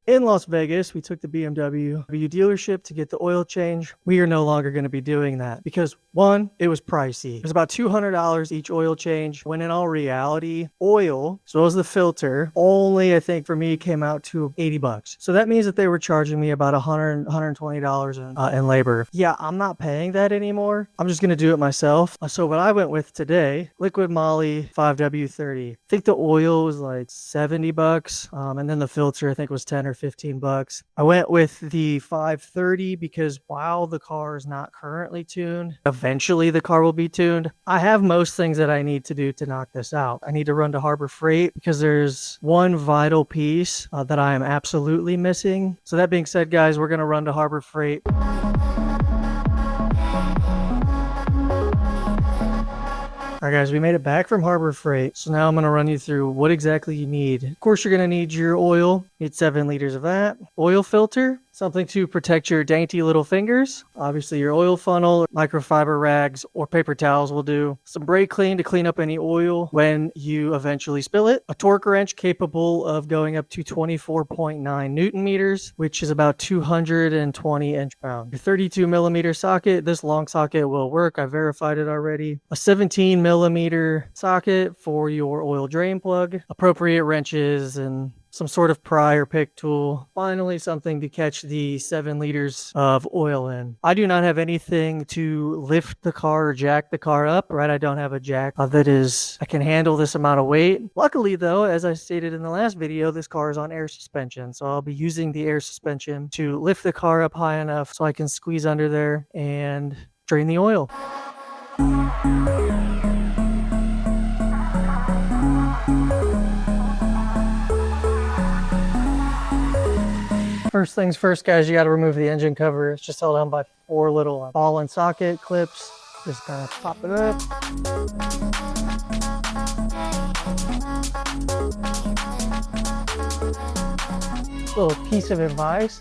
In Las Vegas, we took the BMW dealership to get the oil change. We are no longer going to be doing that because one, it was pricey. It was about $200 each oil change, when in all reality, oil, as well as the filter, only I think for me came out to 80 bucks. So that means that they were charging me about $120 in labor. Yeah, I'm not paying that anymore. I'm just going to do it myself. So what I went with today, Liqui Moly 5W30. I think the oil was like 70 bucks. And then the filter I think was 10 or 15 bucks. I went with the 530 because while the car is not currently tuned, eventually the car will be tuned. I have most things that I need to do to knock this out. I need to run to Harbor Freight because there's one vital piece that I am absolutely missing. So that being said, guys, we're going to run to Harbor Freight. All right, guys, we made it back from Harbor Freight. So now I'm going to run you through what exactly you need. Of course, you're going to need your oil. You need 7 liters of that. Oil filter, something to protect your dainty little fingers. Obviously, your oil funnel, microfiber rags, or paper towels will do. Some brake clean to clean up any oil when you eventually spill it. A torque wrench capable of going up to 24.9 Newton meters, which is about 220 inch-pounds. Your 32 millimeter socket, this long socket will work. I verified it already. A 17 millimeter socket for your oil drain plug. Appropriate wrenches and some sort of pry or pick tool. Finally, something to catch the 7 liters of oil in. I do not have anything to lift the car or jack the car up, right? I don't have a jack I can handle this amount of weight. Luckily though, as I stated in the last video, this car is on air suspension. So I'll be using the air suspension to lift the car up high enough so I can squeeze under there and drain the oil. First things first, guys, you got to remove the engine cover. It's just held on by 4 little ball and socket clips. Just kind of pop it up. Little piece of advice: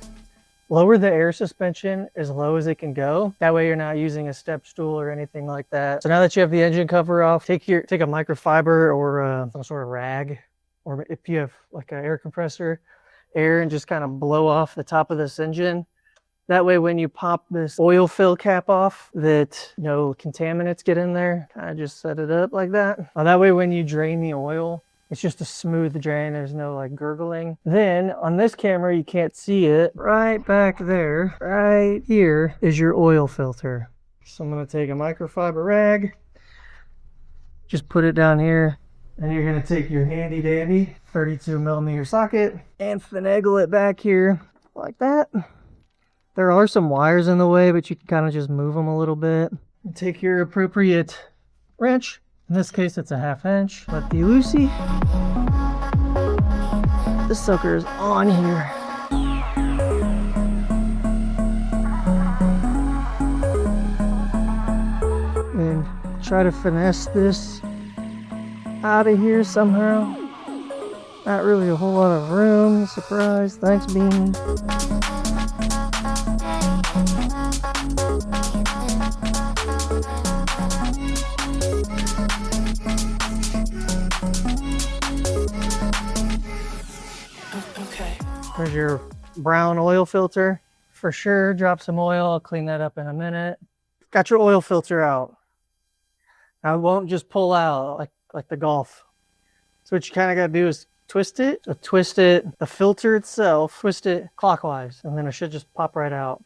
lower the air suspension as low as it can go. That way you're not using a step stool or anything like that. So now that you have the engine cover off, take a microfiber or some sort of rag, or if you have like an air compressor, air, and just kind of blow off the top of this engine. That way when you pop this oil fill cap off, that no contaminants get in there. Kind of just set it up like that. That way when you drain the oil, it's just a smooth drain. There's no like gurgling. Then on this camera, you can't see it. Right back there, right here is your oil filter. So I'm going to take a microfiber rag, just put it down here. And you're going to take your handy dandy 32 millimeter socket and finagle it back here like that. There are some wires in the way, but you can kind of just move them a little bit. And take your appropriate wrench. In this case, it's a 1/2 inch. Let the loosey. This sucker is on here. And try to finesse this out of here somehow. Not really a whole lot of room. Surprise. Thanks, Bean. Okay. There's your brown oil filter. For sure, drop some oil. I'll clean that up in a minute. Got your oil filter out. Now it won't just pull out like the Golf. So what you kind of got to do is twist it. So twist it, the filter itself, twist it clockwise, and then it should just pop right out.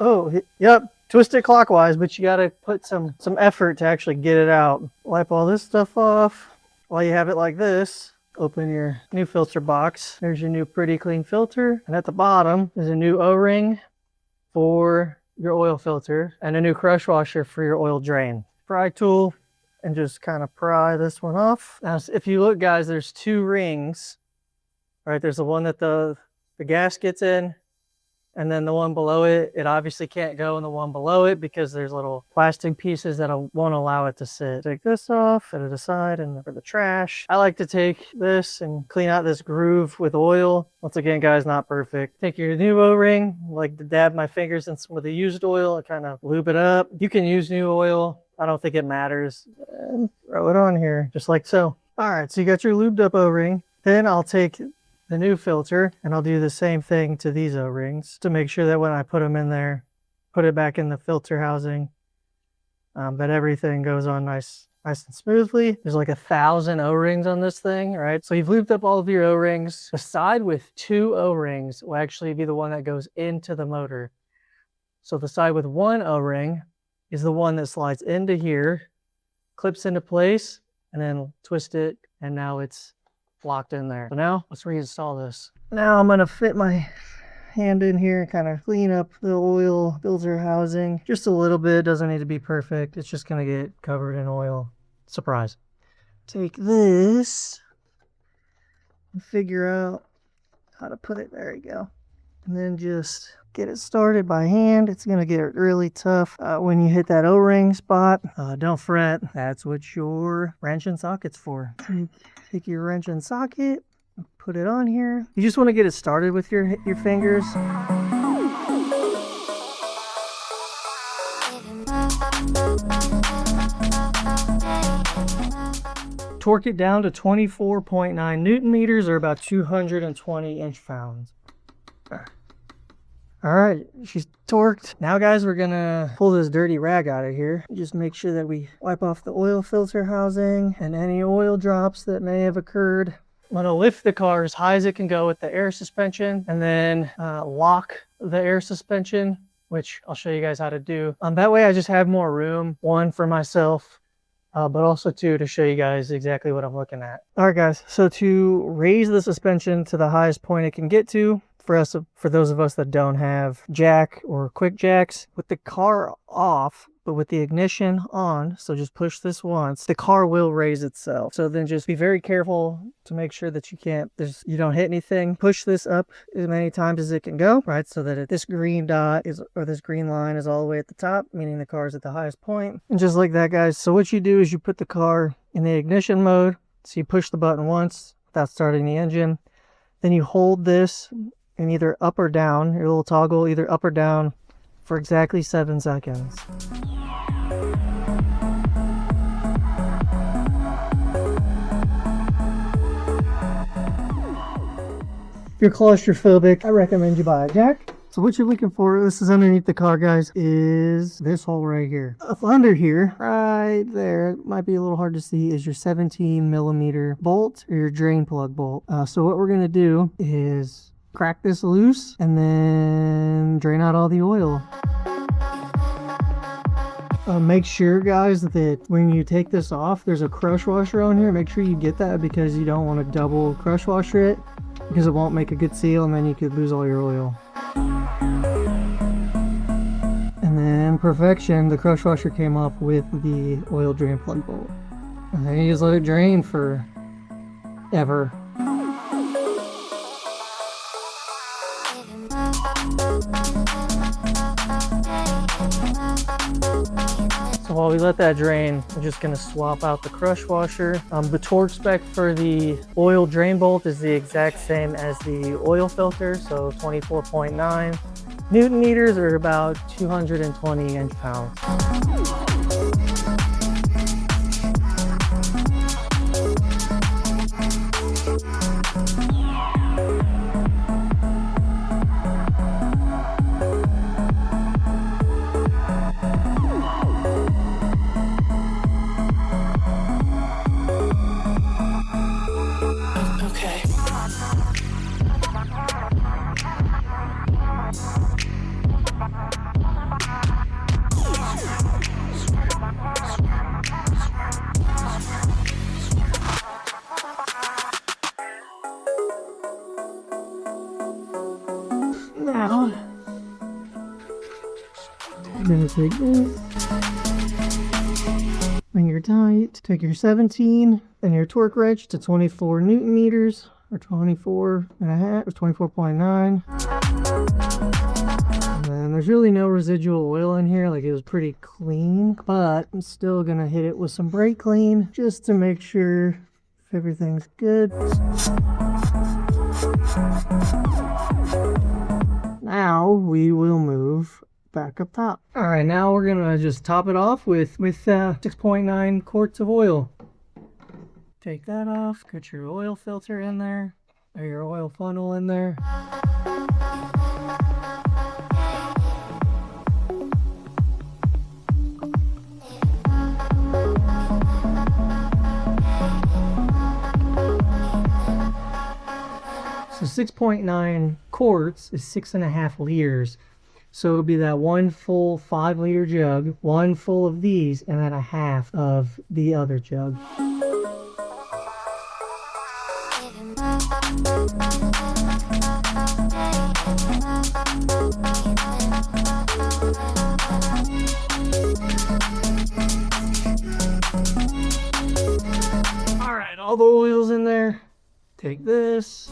Oh, yep, twist it clockwise, but you got to put some effort to actually get it out. Wipe all this stuff off. While you have it like this, open your new filter box. There's your new pretty clean filter. And at the bottom is a new O-ring for your oil filter and a new crush washer for your oil drain. Pry tool, and just kind of pry this one off. Now, if you look, guys, there's 2 rings, right? There's the one that the gas gets in, and then the one below it. It obviously can't go in the one below it because there's little plastic pieces that won't allow it to sit. Take this off, set it aside, and for the trash, I like to take this and clean out this groove with oil. Once again, guys, not perfect. Take your new O-ring, like to dab my fingers in some of the used oil and kind of lube it up. You can use new oil. I don't think it matters. And throw it on here, just like so. All right, so you got your lubed up O-ring. Then I'll take the new filter, and I'll do the same thing to these O-rings to make sure that when I put them in there, put it back in the filter housing, that everything goes on nice and smoothly. There's like 1,000 O-rings on this thing, right? So you've looped up all of your O-rings. The side with 2 O-rings will actually be the one that goes into the motor. So the side with 1 O-ring is the one that slides into here, clips into place, and then twist it, and now it's locked in there. So now let's reinstall this. Now I'm gonna fit my hand in here and kind of clean up the oil filter housing just a little bit. Doesn't need to be perfect. It's just gonna get covered in oil. Surprise. Take this and figure out how to put it. There you go. And then just get it started by hand. It's gonna get really tough when you hit that O-ring spot. Don't fret. That's what your wrench and socket's for. Take your wrench and socket, put it on here. You just want to get it started with your fingers. Torque it down to 24.9 Newton meters, or about 220 inch-pounds. All right, she's torqued. Now guys, we're gonna pull this dirty rag out of here. Just make sure that we wipe off the oil filter housing and any oil drops that may have occurred. I'm gonna lift the car as high as it can go with the air suspension, and then lock the air suspension, which I'll show you guys how to do. That way I just have more room, one for myself, but also two to show you guys exactly what I'm looking at. All right guys, so to raise the suspension to the highest point it can get to, for those of us that don't have jack or quick jacks, with the car off but with the ignition on, so just push this once, the car will raise itself. So then just be very careful to make sure that you don't hit anything. Push this up as many times as it can go, right? So that this green dot or this green line is all the way at the top, meaning the car is at the highest point. And just like that, guys. So what you do is you put the car in the ignition mode. So you push the button once without starting the engine. Then you hold this and either up or down, your little toggle, either up or down, for exactly 7 seconds. If you're claustrophobic, I recommend you buy a jack. So what you're looking for, this is underneath the car, guys, is this hole right here. Up under here, right there, it might be a little hard to see, is your 17mm bolt or your drain plug bolt. So what we're gonna do is crack this loose and then drain out all the oil. Make sure, guys, that when you take this off, there's a crush washer on here. Make sure you get that, because you don't want to double crush washer it, because it won't make a good seal and then you could lose all your oil. And then perfection, the crush washer came up with the oil drain plug bolt. And then you just let it drain for ever. So while we let that drain, I'm just going to swap out the crush washer. The torque spec for the oil drain bolt is the exact same as the oil filter, so 24.9 Newton meters, or about 220 inch-pounds. Now, I'm going to take this, finger tight, take your 17 and your torque wrench to 24 Newton meters, or 24 and a half, or 24.9. And then there's really no residual oil in here, like it was pretty clean, but I'm still going to hit it with some brake clean just to make sure if everything's good. Now we will move back up top. All right, now we're gonna just top it off with 6.9 quarts of oil. Take that off, get your oil filter in there. There's your oil funnel in there. So 6.9 quarts is 6.5 liters. So it would be that one full 5-liter jug, one full of these, and then a half of the other jug. All right, all the oil's in there. Take this.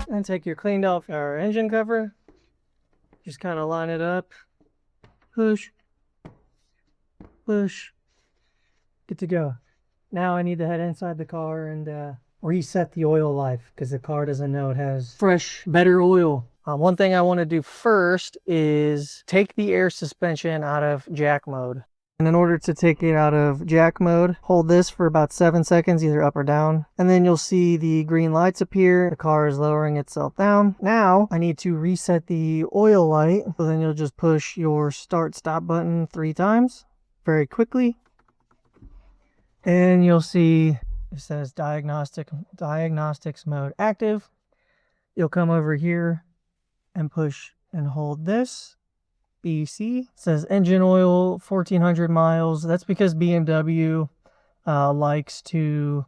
And take your cleaned off our engine cover. Just kind of line it up. Push. Push. Good to go. Now I need to head inside the car and reset the oil life because the car doesn't know it has fresh, better oil. One thing I want to do first is take the air suspension out of jack mode. And in order to take it out of jack mode, hold this for about 7 seconds, either up or down. And then you'll see the green lights appear. The car is lowering itself down. Now I need to reset the oil light. So then you'll just push your start stop button 3 times very quickly. And you'll see it says diagnostics mode active. You'll come over here and push and hold this. BC. It says engine oil 1400 miles. That's because BMW likes to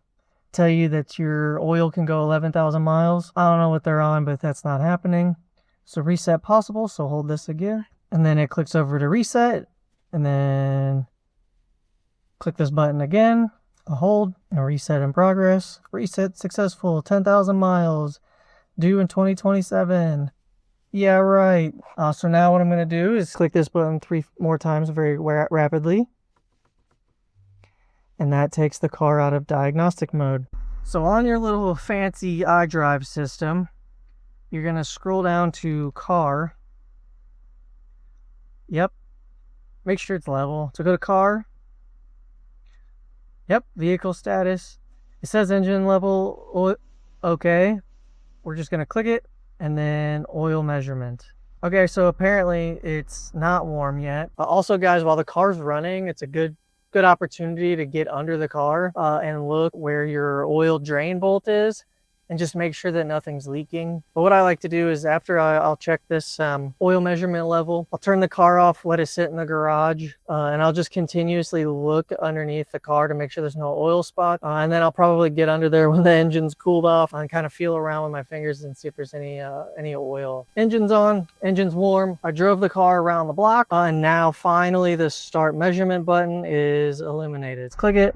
tell you that your oil can go 11,000 miles. I don't know what they're on, but that's not happening. So reset possible. So hold this again. And then it clicks over to reset. And then click this button again. A hold and a reset in progress. Reset successful. 10,000 miles. Due in 2027. Yeah, right. So now what I'm going to do is click this button 3 more times very rapidly. And that takes the car out of diagnostic mode. So on your little fancy iDrive system, you're going to scroll down to car. Yep. Make sure it's level. So go to car. Yep. Vehicle status. It says engine level. Okay. We're just going to click it. And then oil measurement. Okay, so apparently it's not warm yet. Also, guys, while the car's running, it's a good opportunity to get under the car and look where your oil drain bolt is and just make sure that nothing's leaking. But what I like to do is after I'll check this oil measurement level, I'll turn the car off, let it sit in the garage, and I'll just continuously look underneath the car to make sure there's no oil spot. And then I'll probably get under there when the engine's cooled off and kind of feel around with my fingers and see if there's any oil. Engine's on, engine's warm. I drove the car around the block, and now finally the start measurement button is illuminated. Let's click it.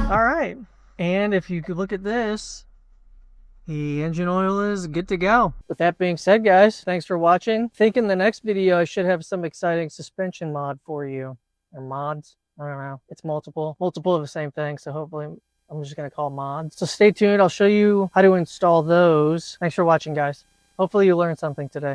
All right, and if you could look at this, the engine oil is good to go. With that being said, guys, thanks for watching. I think in the next video I should have some exciting suspension mod for you, or mods. I don't know. It's multiple of the same thing, so hopefully I'm just gonna call mods. So stay tuned. I'll show you how to install those. Thanks for watching, guys. Hopefully you learned something today.